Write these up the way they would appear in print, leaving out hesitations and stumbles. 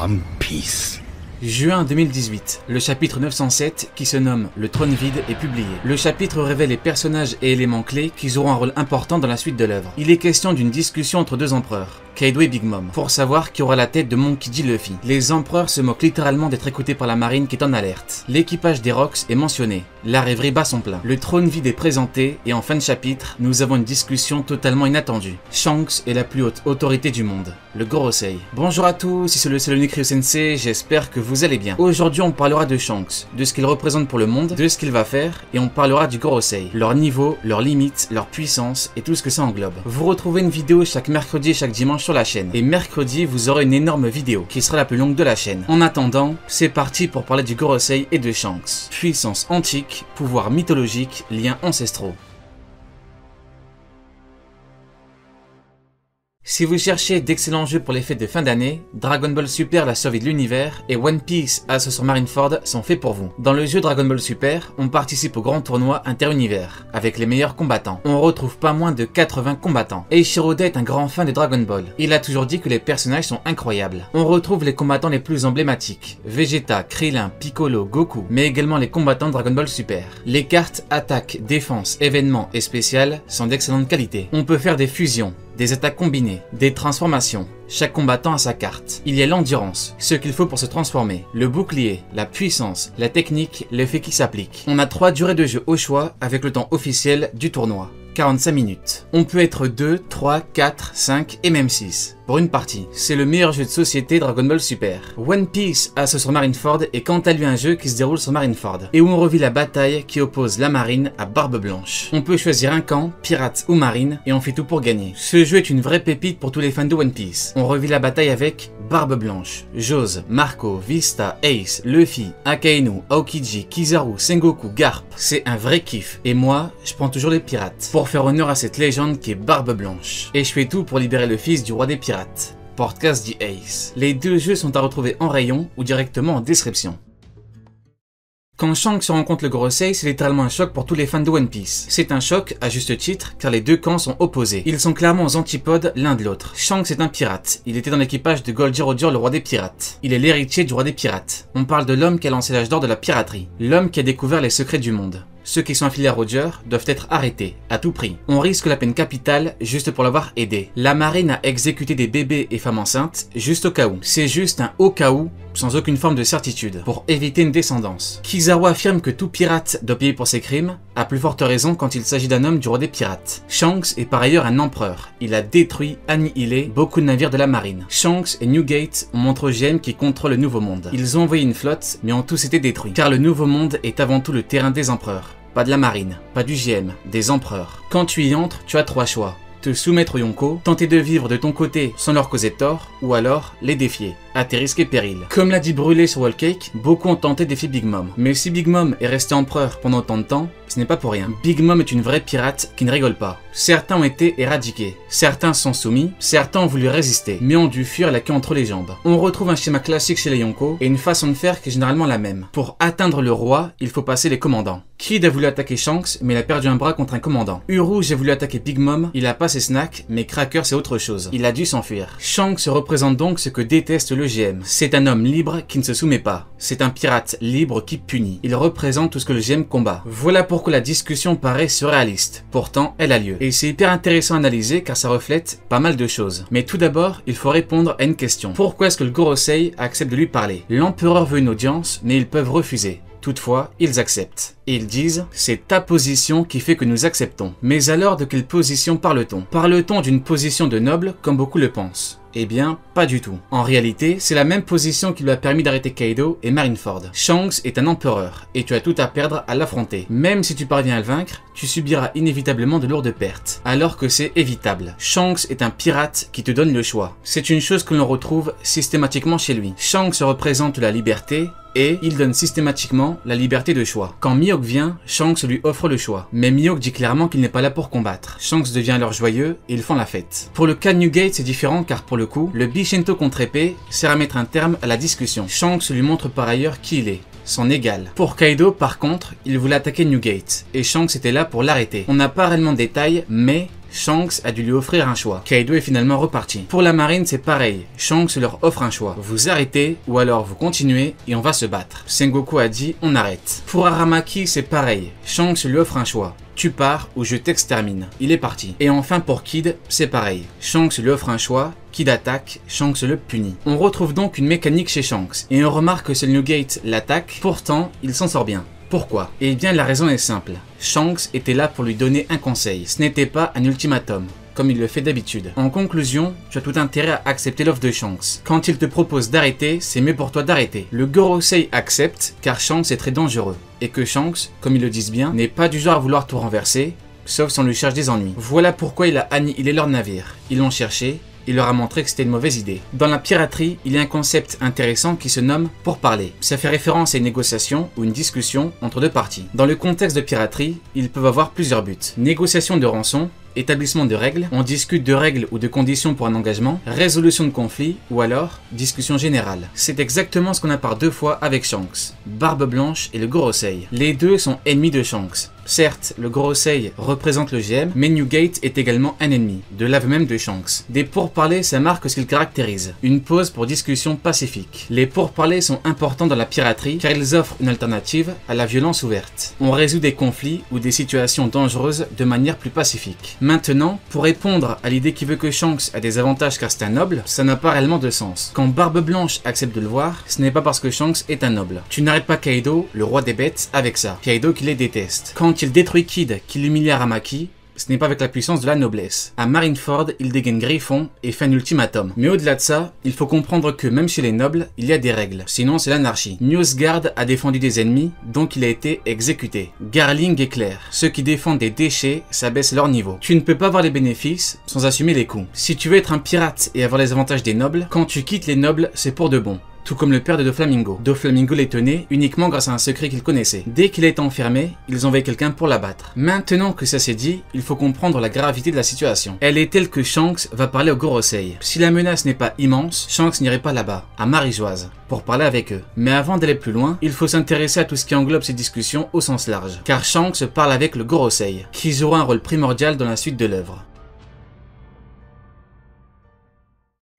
One Piece. Juin 2018, le chapitre 907 qui se nomme Le Trône Vide est publié. Le chapitre révèle les personnages et éléments clés qui joueront un rôle important dans la suite de l'œuvre. Il est question d'une discussion entre deux empereurs, Kaido et Big Mom, pour savoir qui aura la tête de Monkey D. Luffy. Les empereurs se moquent littéralement d'être écoutés par la marine qui est en alerte. L'équipage des Rocks est mentionné, la rêverie bat son plein. Le Trône Vide est présenté et en fin de chapitre, nous avons une discussion totalement inattendue. Shanks est la plus haute autorité du monde, le Gorosei. Bonjour à tous, ici c'est le Salonic Ryu Sensei, j'espère que vous allez bien. Aujourd'hui on parlera de Shanks, de ce qu'il représente pour le monde, de ce qu'il va faire, et on parlera du Gorosei, leur niveau, leurs limites, leur puissance et tout ce que ça englobe. Vous retrouvez une vidéo chaque mercredi et chaque dimanche sur la chaîne, et mercredi vous aurez une énorme vidéo qui sera la plus longue de la chaîne. En attendant, c'est parti pour parler du Gorosei et de Shanks. Puissance antique, pouvoir mythologique, liens ancestraux. Si vous cherchez d'excellents jeux pour les fêtes de fin d'année, Dragon Ball Super, la survie de l'univers, et One Piece, Assaut sur Marineford sont faits pour vous. Dans le jeu Dragon Ball Super, on participe au grand tournoi inter-univers, avec les meilleurs combattants. On retrouve pas moins de 80 combattants. Eiichiro Oda est un grand fan de Dragon Ball. Il a toujours dit que les personnages sont incroyables. On retrouve les combattants les plus emblématiques, Vegeta, Krillin, Piccolo, Goku, mais également les combattants de Dragon Ball Super. Les cartes attaque, défense, événements et spéciales sont d'excellente qualité. On peut faire des fusions, des attaques combinées, des transformations. Chaque combattant a sa carte. Il y a l'endurance, ce qu'il faut pour se transformer, le bouclier, la puissance, la technique, l'effet qui s'applique. On a 3 durées de jeu au choix avec le temps officiel du tournoi. 45 minutes. On peut être 2, 3, 4, 5 et même 6 pour une partie. C'est le meilleur jeu de société Dragon Ball Super. One Piece, Assaut sur Marineford est quant à lui un jeu qui se déroule sur Marineford et où on revit la bataille qui oppose la marine à Barbe Blanche. On peut choisir un camp, pirate ou marine, et on fait tout pour gagner. Ce jeu est une vraie pépite pour tous les fans de One Piece. On revit la bataille avec Barbe Blanche, Jose, Marco, Vista, Ace, Luffy, Akainu, Aokiji, Kizaru, Sengoku, Garp. C'est un vrai kiff. Et moi, je prends toujours les pirates pour faire honneur à cette légende qui est Barbe Blanche. Et je fais tout pour libérer le fils du roi des pirates. Podcast dit Ace. Les deux jeux sont à retrouver en rayon ou directement en description. Quand Shanks rencontre le Gorosei, c'est littéralement un choc pour tous les fans de One Piece. C'est un choc, à juste titre, car les deux camps sont opposés. Ils sont clairement aux antipodes l'un de l'autre. Shanks est un pirate. Il était dans l'équipage de Goldie Roger, le roi des pirates. Il est l'héritier du roi des pirates. On parle de l'homme qui a lancé l'âge d'or de la piraterie. L'homme qui a découvert les secrets du monde. Ceux qui sont affiliés à Roger doivent être arrêtés, à tout prix. On risque la peine capitale juste pour l'avoir aidé. La marine a exécuté des bébés et femmes enceintes juste au cas où. C'est juste un au cas où, sans aucune forme de certitude, pour éviter une descendance. Kizaru affirme que tout pirate doit payer pour ses crimes, à plus forte raison quand il s'agit d'un homme du roi des pirates. Shanks est par ailleurs un empereur. Il a détruit, annihilé beaucoup de navires de la marine. Shanks et Newgate ont montré au GM qui contrôle le Nouveau Monde. Ils ont envoyé une flotte, mais ont tous été détruits. Car le Nouveau Monde est avant tout le terrain des empereurs. Pas de la marine, pas du GM, des empereurs. Quand tu y entres, tu as 3 choix. Te soumettre aux Yonko, tenter de vivre de ton côté sans leur causer de tort, ou alors les défier, à tes risques et périls. Comme l'a dit Brûlé sur Wall Cake, beaucoup ont tenté de défier Big Mom. Mais si Big Mom est resté empereur pendant autant de temps, ce n'est pas pour rien. Big Mom est une vraie pirate qui ne rigole pas. Certains ont été éradiqués, certains sont soumis, certains ont voulu résister, mais ont dû fuir la queue entre les jambes. On retrouve un schéma classique chez les Yonko, et une façon de faire qui est généralement la même. Pour atteindre le roi, il faut passer les commandants. Kid a voulu attaquer Shanks, mais il a perdu un bras contre un commandant. Rouge a voulu attaquer Big Mom, il a pas ses snacks, mais Cracker c'est autre chose. Il a dû s'enfuir. Shanks représente donc ce que déteste le GM. C'est un homme libre qui ne se soumet pas. C'est un pirate libre qui punit. Il représente tout ce que le GM combat. Voilà pourquoi la discussion paraît surréaliste. Pourtant, elle a lieu. Et c'est hyper intéressant à analyser car ça reflète pas mal de choses. Mais tout d'abord, il faut répondre à une question. Pourquoi est-ce que le Gorosei accepte de lui parler? L'empereur veut une audience, mais ils peuvent refuser. Toutefois, ils acceptent. Et ils disent « C'est ta position qui fait que nous acceptons ». Mais alors de quelle position parle-t-on? Parle-t-on d'une position de noble comme beaucoup le pensent? Eh bien, pas du tout. En réalité, c'est la même position qui lui a permis d'arrêter Kaido et Marineford. Shanks est un empereur, et tu as tout à perdre à l'affronter. Même si tu parviens à le vaincre, tu subiras inévitablement de lourdes pertes, alors que c'est évitable. Shanks est un pirate qui te donne le choix. C'est une chose que l'on retrouve systématiquement chez lui. Shanks représente la liberté, et il donne systématiquement la liberté de choix. Quand Mihawk vient, Shanks lui offre le choix. Mais Mihawk dit clairement qu'il n'est pas là pour combattre. Shanks devient alors joyeux et ils font la fête. Pour le cas de Newgate, c'est différent car pour le coup, le Bishinto contre épée sert à mettre un terme à la discussion. Shanks lui montre par ailleurs qui il est. son égal. Pour Kaido, par contre, il voulait attaquer Newgate, et Shanks était là pour l'arrêter. On n'a pas réellement de détails, mais Shanks a dû lui offrir un choix. Kaido est finalement reparti. Pour la marine, c'est pareil. Shanks leur offre un choix. Vous arrêtez ou alors vous continuez et on va se battre. Sengoku a dit on arrête. Pour Aramaki, c'est pareil. Shanks lui offre un choix. Tu pars ou je t'extermine. Il est parti. Et enfin pour Kid, c'est pareil. Shanks lui offre un choix. Kid attaque, Shanks le punit. On retrouve donc une mécanique chez Shanks. Et on remarque que seul New Gate l'attaque. Pourtant, il s'en sort bien. Pourquoi? Eh bien la raison est simple. Shanks était là pour lui donner un conseil. Ce n'était pas un ultimatum, comme il le fait d'habitude. En conclusion, tu as tout intérêt à accepter l'offre de Shanks. Quand il te propose d'arrêter, c'est mieux pour toi d'arrêter. Le Gorosei accepte car Shanks est très dangereux. Et que Shanks, comme ils le disent bien, n'est pas du genre à vouloir tout renverser, sauf si on lui cherche des ennuis. Voilà pourquoi il a annihilé leur navire. Ils l'ont cherché. Il leur a montré que c'était une mauvaise idée. Dans la piraterie, il y a un concept intéressant qui se nomme « pourparler ». Ça fait référence à une négociation ou une discussion entre deux parties. Dans le contexte de piraterie, ils peuvent avoir plusieurs buts. Négociation de rançon, établissement de règles, on discute de règles ou de conditions pour un engagement, résolution de conflits ou alors discussion générale. C'est exactement ce qu'on a par deux fois avec Shanks, Barbe Blanche et le Gorosei. Les deux sont ennemis de Shanks. Certes, le Gorosei représente le GM, mais New Gate est également un ennemi, de l'aveu même de Shanks. Des pourparlers, ça marque ce qu'il caractérise. Une pause pour discussion pacifique. Les pourparlers sont importants dans la piraterie car ils offrent une alternative à la violence ouverte. On résout des conflits ou des situations dangereuses de manière plus pacifique. Maintenant, pour répondre à l'idée qui veut que Shanks a des avantages car c'est un noble, ça n'a pas réellement de sens. Quand Barbe Blanche accepte de le voir, ce n'est pas parce que Shanks est un noble. Tu n'arrêtes pas Kaido, le roi des bêtes, avec ça. Kaido qui les déteste. Quand il détruit Kid, qu'il humilie Aramaki, ce n'est pas avec la puissance de la noblesse. À Marineford, il dégaine Griffon et fait un ultimatum. Mais au-delà de ça, il faut comprendre que même chez les nobles, il y a des règles. Sinon, c'est l'anarchie. Newsguard a défendu des ennemis, donc il a été exécuté. Garling est clair. Ceux qui défendent des déchets, ça baisse leur niveau. Tu ne peux pas avoir les bénéfices sans assumer les coûts. Si tu veux être un pirate et avoir les avantages des nobles, quand tu quittes les nobles, c'est pour de bon. Tout comme le père de Doflamingo. Doflamingo les tenait uniquement grâce à un secret qu'il connaissait. Dès qu'il a été enfermé, ils envoyaient quelqu'un pour l'abattre. Maintenant que ça s'est dit, il faut comprendre la gravité de la situation. Elle est telle que Shanks va parler au Gorosei. Si la menace n'est pas immense, Shanks n'irait pas là-bas, à Marijoise, pour parler avec eux. Mais avant d'aller plus loin, il faut s'intéresser à tout ce qui englobe ces discussions au sens large. Car Shanks parle avec le Gorosei, qui jouera un rôle primordial dans la suite de l'œuvre.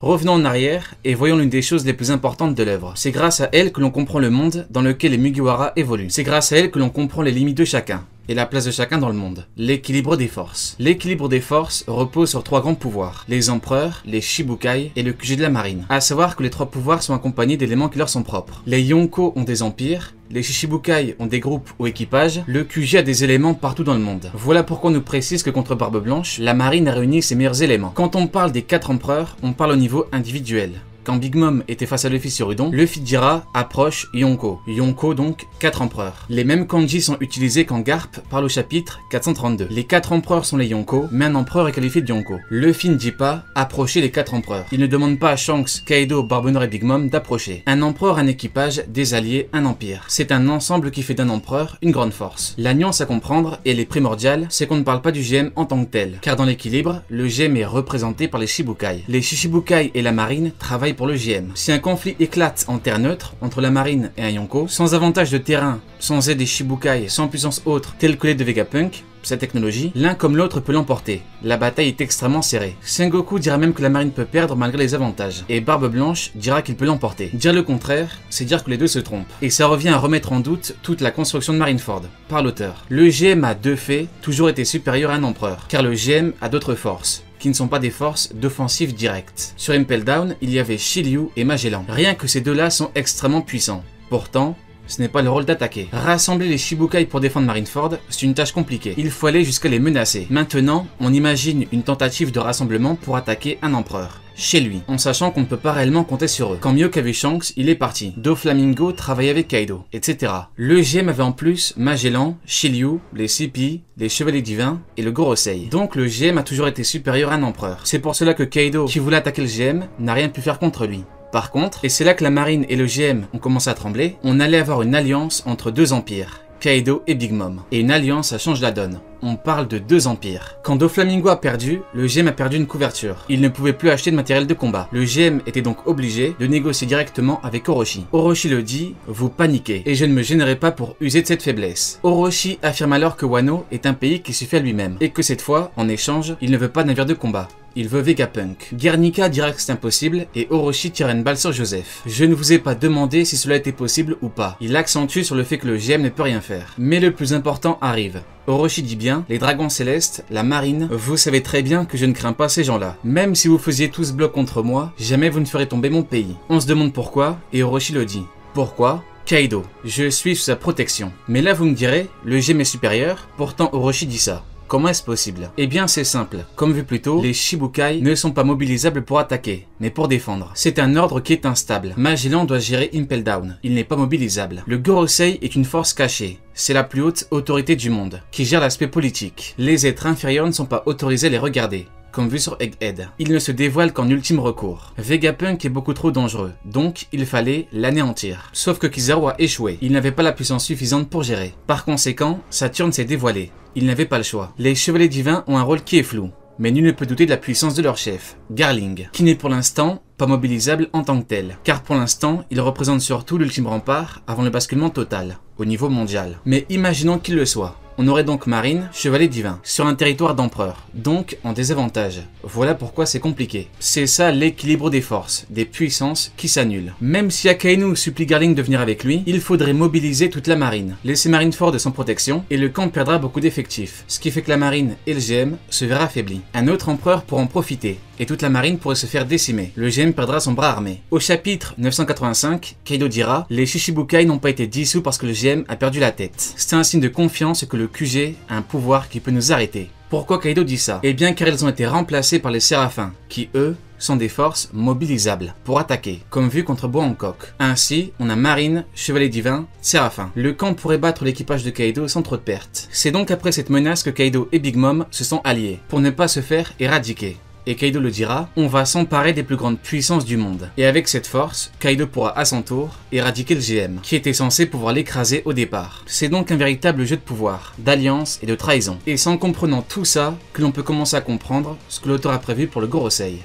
Revenons en arrière et voyons l'une des choses les plus importantes de l'œuvre. C'est grâce à elle que l'on comprend le monde dans lequel les Mugiwara évoluent. C'est grâce à elle que l'on comprend les limites de chacun et la place de chacun dans le monde. L'équilibre des forces. L'équilibre des forces repose sur trois grands pouvoirs. Les empereurs, les Shibukai et le QG de la marine. À savoir que les trois pouvoirs sont accompagnés d'éléments qui leur sont propres. Les Yonko ont des empires, les Shichibukai ont des groupes ou équipages, le QG a des éléments partout dans le monde. Voilà pourquoi on nous précise que contre Barbe Blanche, la marine a réuni ses meilleurs éléments. Quand on parle des 4 empereurs, on parle au niveau individuel. Quand Big Mom était face à Luffy sur Udon, Luffy dira « approche Yonko ». Yonko donc 4 empereurs. Les mêmes kanji sont utilisés quand Garp parle au chapitre 432. Les 4 empereurs sont les Yonko, mais un empereur est qualifié de Yonko. Luffy ne dit pas « approchez les 4 empereurs ». Il ne demande pas à Shanks, Kaido, Barbe Noire et Big Mom d'approcher. Un empereur, un équipage, des alliés, un empire. C'est un ensemble qui fait d'un empereur une grande force. La nuance à comprendre, et elle est primordiale, c'est qu'on ne parle pas du GM en tant que tel. Car dans l'équilibre, le GM est représenté par les Shichibukai. Les Shichibukai et la marine travaillent pour le GM. Si un conflit éclate en terre neutre entre la marine et un Yonko, sans avantage de terrain, sans aide des Shichibukai, sans puissance autre telle que l'aide de Vegapunk, sa technologie, l'un comme l'autre peut l'emporter. La bataille est extrêmement serrée. Sengoku dira même que la marine peut perdre malgré les avantages. Et Barbe Blanche dira qu'il peut l'emporter. Dire le contraire, c'est dire que les deux se trompent. Et ça revient à remettre en doute toute la construction de Marineford, par l'auteur. Le GM a de fait toujours été supérieur à un empereur, car le GM a d'autres forces qui ne sont pas des forces d'offensive directe. Sur Impel Down, il y avait Shiryu et Magellan. Rien que ces deux-là sont extrêmement puissants. Pourtant, ce n'est pas le rôle d'attaquer. Rassembler les Shichibukai pour défendre Marineford, c'est une tâche compliquée. Il faut aller jusqu'à les menacer. Maintenant, on imagine une tentative de rassemblement pour attaquer un empereur. Chez lui, en sachant qu'on ne peut pas réellement compter sur eux. Quand Mihawk a vu Shanks, il est parti. Doflamingo travaillait avec Kaido, etc. Le GM avait en plus Magellan, Shiryu, les CP, les Chevaliers Divins et le Gorosei. Donc le GM a toujours été supérieur à un empereur. C'est pour cela que Kaido, qui voulait attaquer le GM, n'a rien pu faire contre lui. Par contre, et c'est là que la marine et le GM ont commencé à trembler, on allait avoir une alliance entre deux empires, Kaido et Big Mom. Et une alliance, ça change la donne. On parle de 2 empires. Quand Doflamingo a perdu, le GM a perdu une couverture. Il ne pouvait plus acheter de matériel de combat. Le GM était donc obligé de négocier directement avec Orochi. Orochi le dit, vous paniquez, et je ne me gênerai pas pour user de cette faiblesse. Orochi affirme alors que Wano est un pays qui suffit à lui-même, et que cette fois, en échange, il ne veut pas de navire de combat. Il veut Vegapunk. Guernica dira que c'est impossible et Orochi tire une balle sur Joseph. Je ne vous ai pas demandé si cela était possible ou pas. Il accentue sur le fait que le GM ne peut rien faire. Mais le plus important arrive. Orochi dit bien, les dragons célestes, la marine, vous savez très bien que je ne crains pas ces gens-là. Même si vous faisiez tous bloc contre moi, jamais vous ne ferez tomber mon pays. On se demande pourquoi et Orochi le dit. Pourquoi ? Kaido, je suis sous sa protection. Mais là vous me direz, le GM est supérieur, pourtant Orochi dit ça. Comment est-ce possible? Eh bien c'est simple, comme vu plus tôt, les Shichibukai ne sont pas mobilisables pour attaquer, mais pour défendre. C'est un ordre qui est instable. Magellan doit gérer Impel Down, il n'est pas mobilisable. Le Gorosei est une force cachée, c'est la plus haute autorité du monde, qui gère l'aspect politique. Les êtres inférieurs ne sont pas autorisés à les regarder. Comme vu sur Egghead. Il ne se dévoile qu'en ultime recours. Vegapunk est beaucoup trop dangereux, donc il fallait l'anéantir. Sauf que Kizaru a échoué, il n'avait pas la puissance suffisante pour gérer. Par conséquent, Saturne s'est dévoilé. Il n'avait pas le choix. Les chevaliers divins ont un rôle qui est flou, mais nul ne peut douter de la puissance de leur chef, Garling, qui n'est pour l'instant pas mobilisable en tant que tel, car pour l'instant, il représente surtout l'ultime rempart avant le basculement total, au niveau mondial. Mais imaginons qu'il le soit. On aurait donc Marine, chevalier divin, sur un territoire d'empereur, donc en désavantage. Voilà pourquoi c'est compliqué. C'est ça l'équilibre des forces, des puissances qui s'annulent. Même si Akainu supplie Garling de venir avec lui, il faudrait mobiliser toute la marine, laisser Marineford sans protection, et le camp perdra beaucoup d'effectifs, ce qui fait que la marine et le GM se verra affaiblis. Un autre empereur pourra en profiter, et toute la marine pourrait se faire décimer. Le GM perdra son bras armé. Au chapitre 985, Kaido dira « Les Shichibukai n'ont pas été dissous parce que le GM a perdu la tête. C'est un signe de confiance que le QG a un pouvoir qui peut nous arrêter. » Pourquoi Kaido dit ça? Eh bien car ils ont été remplacés par les Séraphins, qui eux sont des forces mobilisables pour attaquer, comme vu contre Bois Hancock. Ainsi, on a Marine, Chevalier Divin, Séraphin. Le camp pourrait battre l'équipage de Kaido sans trop de pertes. C'est donc après cette menace que Kaido et Big Mom se sont alliés, pour ne pas se faire éradiquer. Et Kaido le dira, on va s'emparer des plus grandes puissances du monde. Et avec cette force, Kaido pourra à son tour éradiquer le GM, qui était censé pouvoir l'écraser au départ. C'est donc un véritable jeu de pouvoir, d'alliance et de trahison. Et c'est en comprenant tout ça que l'on peut commencer à comprendre ce que l'auteur a prévu pour le Gorosei.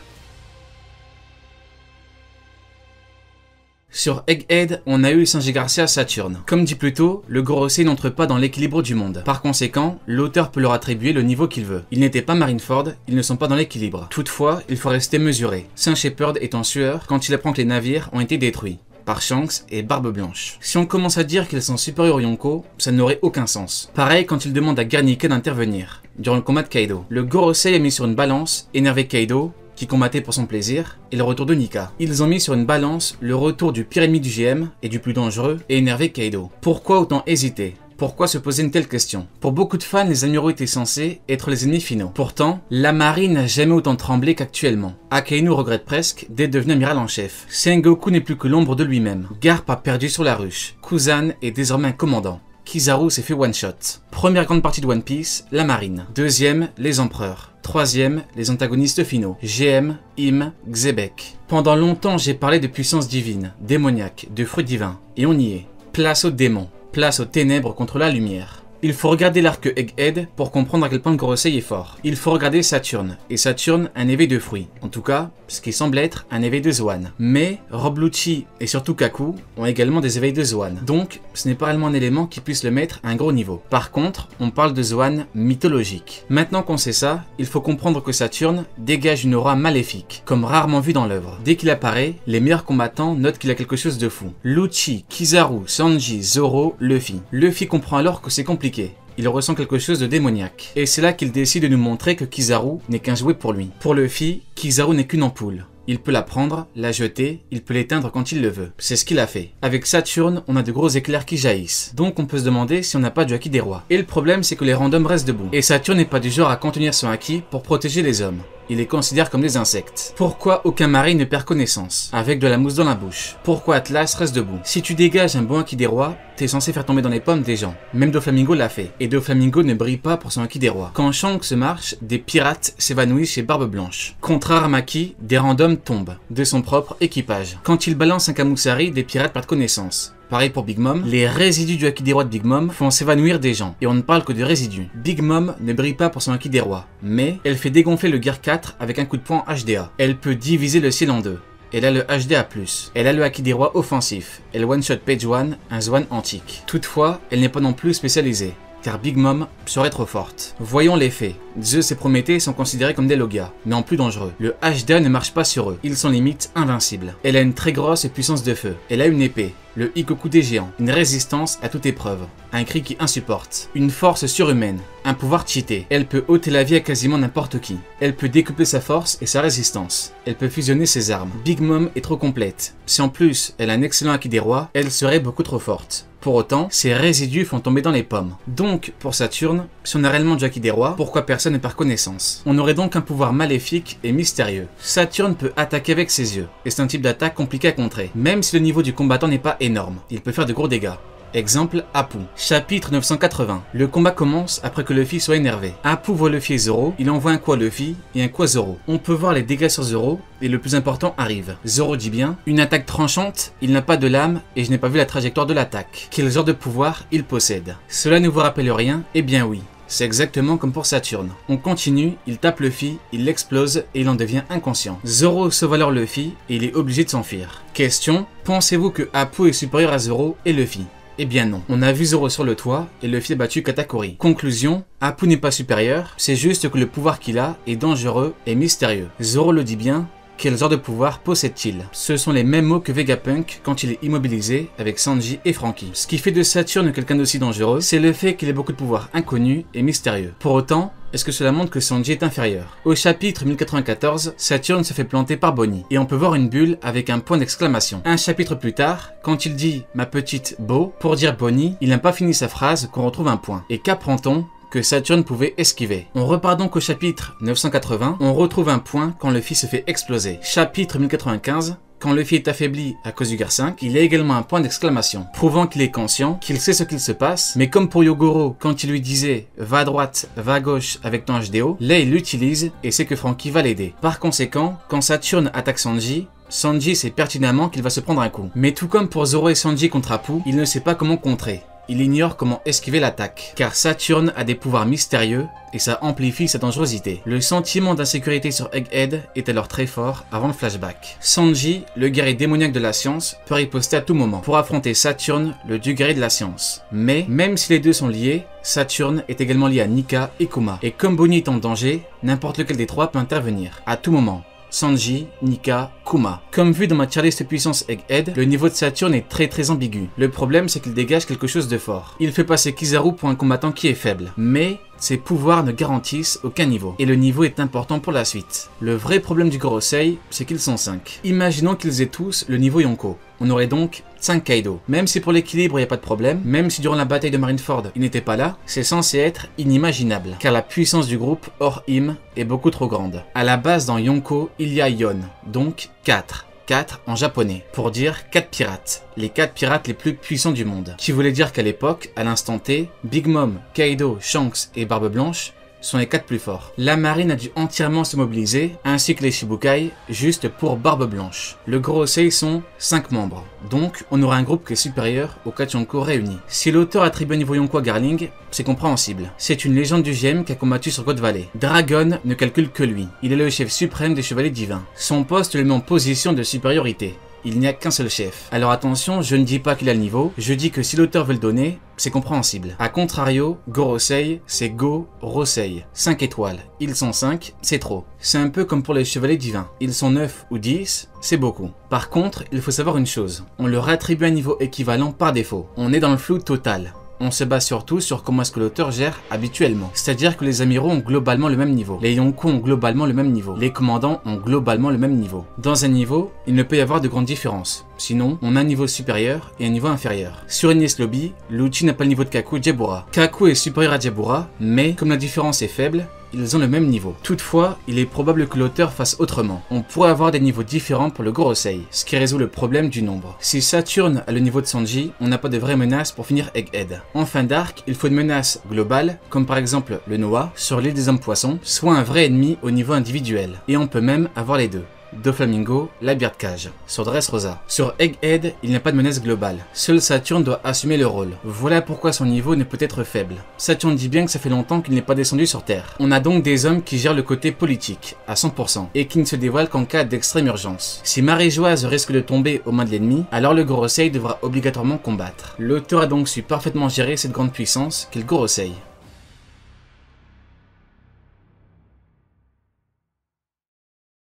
Sur Egghead, on a eu Sanji Garcia Saturne. Comme dit plus tôt, le Gorosei n'entre pas dans l'équilibre du monde. Par conséquent, l'auteur peut leur attribuer le niveau qu'il veut. Ils n'étaient pas Marineford, ils ne sont pas dans l'équilibre. Toutefois, il faut rester mesuré. Saint Shepherd est en sueur quand il apprend que les navires ont été détruits par Shanks et Barbe Blanche. Si on commence à dire qu'ils sont supérieurs aux Yonko, ça n'aurait aucun sens. Pareil quand il demande à Guernica d'intervenir durant le combat de Kaido. Le Gorosei a mis sur une balance, énervé Kaido, qui combattait pour son plaisir, et le retour de Nika. Ils ont mis sur une balance le retour du pire ennemi du GM et du plus dangereux, et énervé Kaido. Pourquoi autant hésiter? Pourquoi se poser une telle question? Pour beaucoup de fans, les amiraux étaient censés être les ennemis finaux. Pourtant, la marine n'a jamais autant tremblé qu'actuellement. Akainu regrette presque d'être devenu amiral en chef. Sengoku n'est plus que l'ombre de lui-même. Garp a perdu sur la ruche. Kuzan est désormais un commandant. Kizaru s'est fait one-shot. Première grande partie de One Piece, la marine. Deuxième, les empereurs. Troisième, les antagonistes finaux, GM, Im, Xebec. Pendant longtemps, j'ai parlé de puissance divine, démoniaque, de fruits divins. Et on y est. Place aux démons. Place aux ténèbres contre la lumière. Il faut regarder l'arc Egghead pour comprendre à quel point le Gorosei est fort. Il faut regarder Saturne, et Saturne un éveil de fruits. En tout cas, ce qui semble être un éveil de Zoan. Mais Rob Lucci et surtout Kaku ont également des éveils de Zoan. Donc, ce n'est pas réellement un élément qui puisse le mettre à un gros niveau. Par contre, on parle de Zoan mythologique. Maintenant qu'on sait ça, il faut comprendre que Saturne dégage une aura maléfique, comme rarement vu dans l'œuvre. Dès qu'il apparaît, les meilleurs combattants notent qu'il a quelque chose de fou. Lucci, Kizaru, Sanji, Zoro, Luffy. Luffy comprend alors que c'est compliqué. Il ressent quelque chose de démoniaque. Et c'est là qu'il décide de nous montrer que Kizaru n'est qu'un jouet pour lui. Pour Luffy, Kizaru n'est qu'une ampoule. Il peut la prendre, la jeter, il peut l'éteindre quand il le veut. C'est ce qu'il a fait. Avec Saturne, on a de gros éclairs qui jaillissent. Donc on peut se demander si on n'a pas du haki des rois. Et le problème, c'est que les randoms restent debout. Et Saturne n'est pas du genre à contenir son haki pour protéger les hommes. Il les considère comme des insectes. Pourquoi aucun mari ne perd connaissance, avec de la mousse dans la bouche? Pourquoi Atlas reste debout? Si tu dégages un bon haki des rois, t'es censé faire tomber dans les pommes des gens. Même Doflamingo l'a fait. Et Doflamingo ne brille pas pour son haki des rois. Quand Shanks marche, des pirates s'évanouissent chez Barbe Blanche. Contre Aramaki, des randoms tombent, de son propre équipage. Quand il balance un Kamusari, des pirates perdent connaissance. Pareil pour Big Mom, les résidus du Haki des Rois de Big Mom font s'évanouir des gens, et on ne parle que de résidus. Big Mom ne brille pas pour son Haki des Rois, mais elle fait dégonfler le Gear 4 avec un coup de poing HDA. Elle peut diviser le ciel en deux. Elle a le HDA+, elle a le Haki des Rois offensif, elle one-shot Page 1, un Zwan antique. Toutefois, elle n'est pas non plus spécialisée, car Big Mom serait trop forte. Voyons les faits. Zeus et Prométhée sont considérés comme des Logia, mais en plus dangereux. Le HDA ne marche pas sur eux, ils sont limite invincibles. Elle a une très grosse puissance de feu, elle a une épée, le Ikoku des géants, une résistance à toute épreuve, un cri qui insupporte, une force surhumaine, un pouvoir cheaté. Elle peut ôter la vie à quasiment n'importe qui. Elle peut décupler sa force et sa résistance. Elle peut fusionner ses armes. Big Mom est trop complète. Si en plus elle a un excellent Haki des Rois, elle serait beaucoup trop forte. Pour autant, ces résidus font tomber dans les pommes. Donc, pour Saturne, si on a réellement du Haki des Rois, pourquoi personne n'est par connaissance? On aurait donc un pouvoir maléfique et mystérieux. Saturne peut attaquer avec ses yeux, et c'est un type d'attaque compliqué à contrer, même si le niveau du combattant n'est pas énorme. Il peut faire de gros dégâts. Exemple, Apu. Chapitre 980. Le combat commence après que Luffy soit énervé. Apu voit Luffy et Zoro, il envoie un coup à Luffy et un coup à Zoro. On peut voir les dégâts sur Zoro, et le plus important arrive. Zoro dit bien, une attaque tranchante, il n'a pas de lame, et je n'ai pas vu la trajectoire de l'attaque. Quel genre de pouvoir il possède? Cela ne vous rappelle rien? Eh bien oui. C'est exactement comme pour Saturne. On continue, il tape Luffy, il l'explose et il en devient inconscient. Zoro sauve alors Luffy et il est obligé de s'enfuir. Question, pensez-vous que Apu est supérieur à Zoro et Luffy? Eh bien non, on a vu Zoro sur le toit et Luffy a battu Katakuri. Conclusion, Apu n'est pas supérieur, c'est juste que le pouvoir qu'il a est dangereux et mystérieux. Zoro le dit bien, quel genre de pouvoir possède-t-il? Ce sont les mêmes mots que Vegapunk quand il est immobilisé avec Sanji et Franky. Ce qui fait de Saturne quelqu'un d'aussi dangereux, c'est le fait qu'il ait beaucoup de pouvoirs inconnus et mystérieux. Pour autant, est-ce que cela montre que Sanji est inférieur? Au chapitre 1094, Saturne se fait planter par Bonnie, et on peut voir une bulle avec un point d'exclamation. Un chapitre plus tard, quand il dit « ma petite Beau » pour dire Bonnie, il n'a pas fini sa phrase qu'on retrouve un point. Et qu'apprend-on? Que Saturne pouvait esquiver. On repart donc au chapitre 980, on retrouve un point quand Luffy se fait exploser. Chapitre 1095, quand Luffy est affaibli à cause du Gear 5, il y a également un point d'exclamation, prouvant qu'il est conscient, qu'il sait ce qu'il se passe, mais comme pour Yogoro, quand il lui disait « va à droite, va à gauche avec ton HDO », là il l'utilise et sait que Franky va l'aider. Par conséquent, quand Saturne attaque Sanji, Sanji sait pertinemment qu'il va se prendre un coup. Mais tout comme pour Zoro et Sanji contre Apu, il ne sait pas comment contrer. Il ignore comment esquiver l'attaque, car Saturne a des pouvoirs mystérieux et ça amplifie sa dangerosité. Le sentiment d'insécurité sur Egghead est alors très fort avant le flashback. Sanji, le guerrier démoniaque de la science, peut riposter à tout moment pour affronter Saturne, le dieu guerrier de la science. Mais, même si les deux sont liés, Saturne est également lié à Nika et Kuma. Et comme Bonnie est en danger, n'importe lequel des trois peut intervenir, à tout moment. Sanji, Nika, Kuma. Comme vu dans ma tier list puissance Egghead, le niveau de Saturne est très ambigu. Le problème c'est qu'il dégage quelque chose de fort. Il fait passer Kizaru pour un combattant qui est faible. Mais ses pouvoirs ne garantissent aucun niveau. Et le niveau est important pour la suite. Le vrai problème du Gorosei, c'est qu'ils sont 5. Imaginons qu'ils aient tous le niveau Yonko. On aurait donc 5 Kaido. Même si pour l'équilibre il n'y a pas de problème, même si durant la bataille de Marineford il n'était pas là, c'est censé être inimaginable. Car la puissance du groupe hors him est beaucoup trop grande. À la base dans Yonko, il y a Yon, donc 4. 4 en japonais, pour dire 4 pirates, les 4 pirates les plus puissants du monde. Qui voulait dire qu'à l'époque, à l'instant T, Big Mom, Kaido, Shanks et Barbe Blanche sont les 4 plus forts. La marine a dû entièrement se mobiliser, ainsi que les Shibukai, juste pour Barbe Blanche. Le Gorosei sont 5 membres, donc on aura un groupe qui est supérieur aux 4 Yonko réunis. Si l'auteur attribue un niveau Yonko à Garling, c'est compréhensible. C'est une légende du GM qui a combattu sur God Valley. Dragon ne calcule que lui. Il est le chef suprême des chevaliers divins. Son poste le met en position de supériorité. Il n'y a qu'un seul chef. Alors attention, je ne dis pas qu'il a le niveau, je dis que si l'auteur veut le donner, c'est compréhensible. A contrario, Gorosei, c'est Go-Rosei. 5 étoiles. Ils sont 5, c'est trop. C'est un peu comme pour les chevaliers divins. Ils sont 9 ou 10, c'est beaucoup. Par contre, il faut savoir une chose. On leur attribue un niveau équivalent par défaut. On est dans le flou total. On se base surtout sur comment est-ce que l'auteur gère habituellement. C'est-à-dire que les amiraux ont globalement le même niveau. Les Yonko ont globalement le même niveau. Les commandants ont globalement le même niveau. Dans un niveau, il ne peut y avoir de grandes différences. Sinon, on a un niveau supérieur et un niveau inférieur. Sur Enies Lobby, Lucci n'a pas le niveau de Kaku et Jebura. Kaku est supérieur à Jebura, mais comme la différence est faible, ils ont le même niveau. Toutefois, il est probable que l'auteur fasse autrement. On pourrait avoir des niveaux différents pour le Gorosei, ce qui résout le problème du nombre. Si Saturne a le niveau de Sanji, on n'a pas de vraie menace pour finir Egghead. En fin d'arc, il faut une menace globale, comme par exemple le Noah sur l'île des hommes poissons, soit un vrai ennemi au niveau individuel. Et on peut même avoir les deux. Doflamingo, la Birdcage. Sur Dressrosa. Sur Egghead, il n'y a pas de menace globale. Seul Saturne doit assumer le rôle. Voilà pourquoi son niveau ne peut être faible. Saturne dit bien que ça fait longtemps qu'il n'est pas descendu sur Terre. On a donc des hommes qui gèrent le côté politique, à 100%, et qui ne se dévoilent qu'en cas d'extrême urgence. Si Marie-Joise risque de tomber aux mains de l'ennemi, alors le Gorosei devra obligatoirement combattre. L'auteur a donc su parfaitement gérer cette grande puissance qu'est le Gorosei.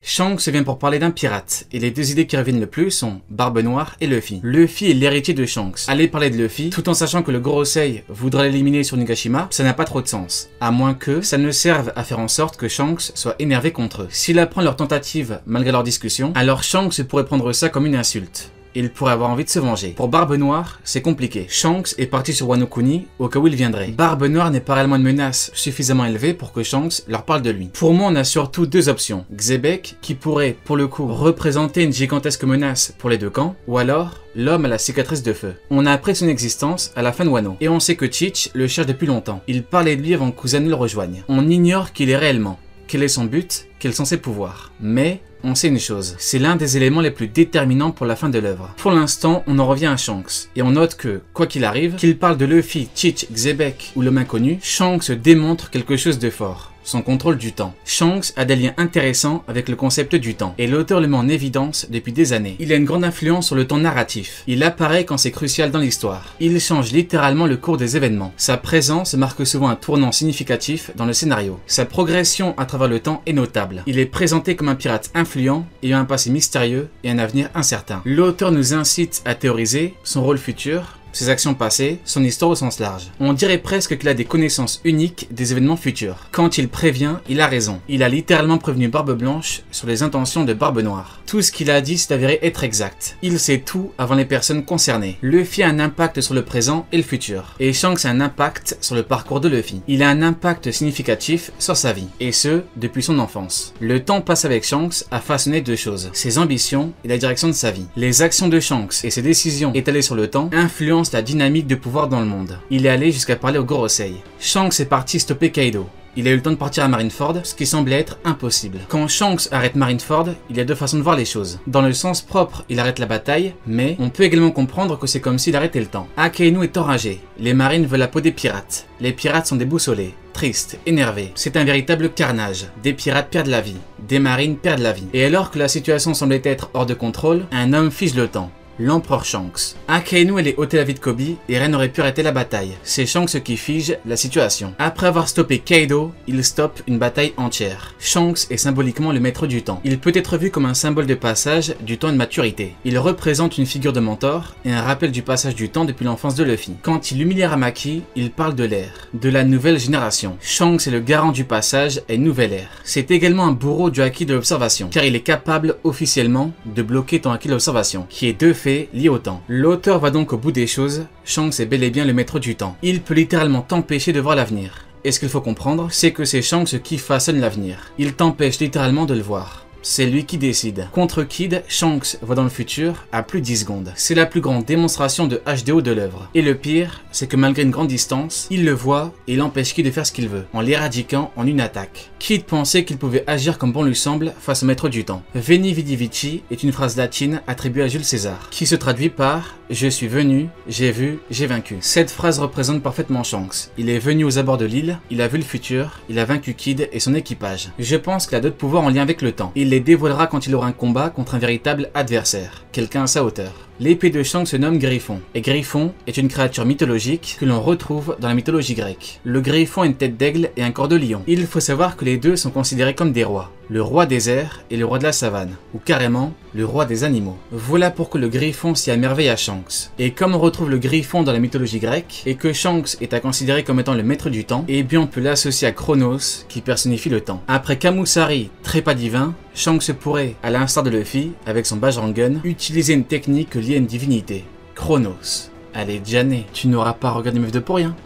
Shanks vient pour parler d'un pirate, et les deux idées qui reviennent le plus sont Barbe Noire et Luffy. Luffy est l'héritier de Shanks. Aller parler de Luffy, tout en sachant que le Gorosei voudra l'éliminer sur Nigashima, ça n'a pas trop de sens. À moins que ça ne serve à faire en sorte que Shanks soit énervé contre eux. S'il apprend leur tentative malgré leur discussion, alors Shanks pourrait prendre ça comme une insulte. Il pourrait avoir envie de se venger. Pour Barbe Noire, c'est compliqué. Shanks est parti sur Wano Kuni au cas où il viendrait. Barbe Noire n'est pas réellement une menace suffisamment élevée pour que Shanks leur parle de lui. Pour moi, on a surtout deux options. Xebec, qui pourrait, pour le coup, représenter une gigantesque menace pour les deux camps, ou alors l'homme à la cicatrice de feu. On a appris son existence à la fin de Wano, et on sait que Teach le cherche depuis longtemps. Il parlait de lui avant que Kuzen le rejoigne. On ignore qui il est réellement. Quel est son but? Quels sont ses pouvoirs? Mais on sait une chose, c'est l'un des éléments les plus déterminants pour la fin de l'œuvre. Pour l'instant, on en revient à Shanks, et on note que, quoi qu'il arrive, qu'il parle de Luffy, Teach, Xebec ou l'homme inconnu, Shanks démontre quelque chose de fort. Son contrôle du temps. Shanks a des liens intéressants avec le concept du temps, et l'auteur le met en évidence depuis des années. Il a une grande influence sur le temps narratif. Il apparaît quand c'est crucial dans l'histoire. Il change littéralement le cours des événements. Sa présence marque souvent un tournant significatif dans le scénario. Sa progression à travers le temps est notable. Il est présenté comme un pirate influent, ayant un passé mystérieux et un avenir incertain. L'auteur nous incite à théoriser son rôle futur, ses actions passées, son histoire au sens large. On dirait presque qu'il a des connaissances uniques des événements futurs. Quand il prévient, il a raison. Il a littéralement prévenu Barbe Blanche sur les intentions de Barbe Noire. Tout ce qu'il a dit s'est avéré être exact. Il sait tout avant les personnes concernées. Luffy a un impact sur le présent et le futur. Et Shanks a un impact sur le parcours de Luffy. Il a un impact significatif sur sa vie. Et ce, depuis son enfance. Le temps passe avec Shanks à façonner deux choses. Ses ambitions et la direction de sa vie. Les actions de Shanks et ses décisions étalées sur le temps influencent la dynamique de pouvoir dans le monde. Il est allé jusqu'à parler au Gorosei. Shanks est parti stopper Kaido. Il a eu le temps de partir à Marineford, ce qui semblait être impossible. Quand Shanks arrête Marineford, il y a deux façons de voir les choses. Dans le sens propre, il arrête la bataille, mais on peut également comprendre que c'est comme s'il arrêtait le temps. Akainu est enragé. Les marines veulent la peau des pirates. Les pirates sont déboussolés, tristes, énervés. C'est un véritable carnage. Des pirates perdent la vie. Des marines perdent la vie. Et alors que la situation semblait être hors de contrôle, un homme fige le temps. L'empereur Shanks. Akainu allait ôter la vie de Kobe et rien n'aurait pu arrêter la bataille. C'est Shanks qui fige la situation. Après avoir stoppé Kaido, il stoppe une bataille entière. Shanks est symboliquement le maître du temps. Il peut être vu comme un symbole de passage du temps et de maturité. Il représente une figure de mentor et un rappel du passage du temps depuis l'enfance de Luffy. Quand il humilie Aramaki, il parle de l'ère, de la nouvelle génération. Shanks est le garant du passage à une nouvelle ère. C'est également un bourreau du haki de l'observation, car il est capable officiellement de bloquer ton haki de l'observation, qui est de fait lié au temps. L'auteur va donc au bout des choses. Shanks est bel et bien le maître du temps. Il peut littéralement t'empêcher de voir l'avenir. Et ce qu'il faut comprendre, c'est que c'est Shanks qui façonne l'avenir. Il t'empêche littéralement de le voir. C'est lui qui décide. Contre Kid, Shanks voit dans le futur à plus de 10 secondes. C'est la plus grande démonstration de HDO de l'œuvre. Et le pire, c'est que malgré une grande distance, il le voit et il empêche Kid de faire ce qu'il veut, en l'éradiquant en une attaque. Kid pensait qu'il pouvait agir comme bon lui semble face au maître du temps. Veni Vidi Vici est une phrase latine attribuée à Jules César, qui se traduit par « Je suis venu, j'ai vu, j'ai vaincu ». Cette phrase représente parfaitement Shanks. Il est venu aux abords de l'île, il a vu le futur, il a vaincu Kid et son équipage. Je pense qu'il a d'autres pouvoirs en lien avec le temps. Il les dévoilera quand il aura un combat contre un véritable adversaire, quelqu'un à sa hauteur. L'épée de Shanks se nomme Griffon, et Griffon est une créature mythologique que l'on retrouve dans la mythologie grecque. Le Griffon a une tête d'aigle et un corps de lion. Il faut savoir que les deux sont considérés comme des rois, le roi des airs et le roi de la savane, ou carrément le roi des animaux. Voilà pourquoi le Griffon s'y amerveille à Shanks. Et comme on retrouve le Griffon dans la mythologie grecque, et que Shanks est à considérer comme étant le maître du temps, et bien on peut l'associer à Chronos, qui personnifie le temps. Après Kamusari, trépas divin, Shanks pourrait, à l'instar de Luffy, avec son Bajrangun, utiliser une technique liée à une divinité, Chronos. Allez, Janet, tu n'auras pas regardé Meuf de pour rien.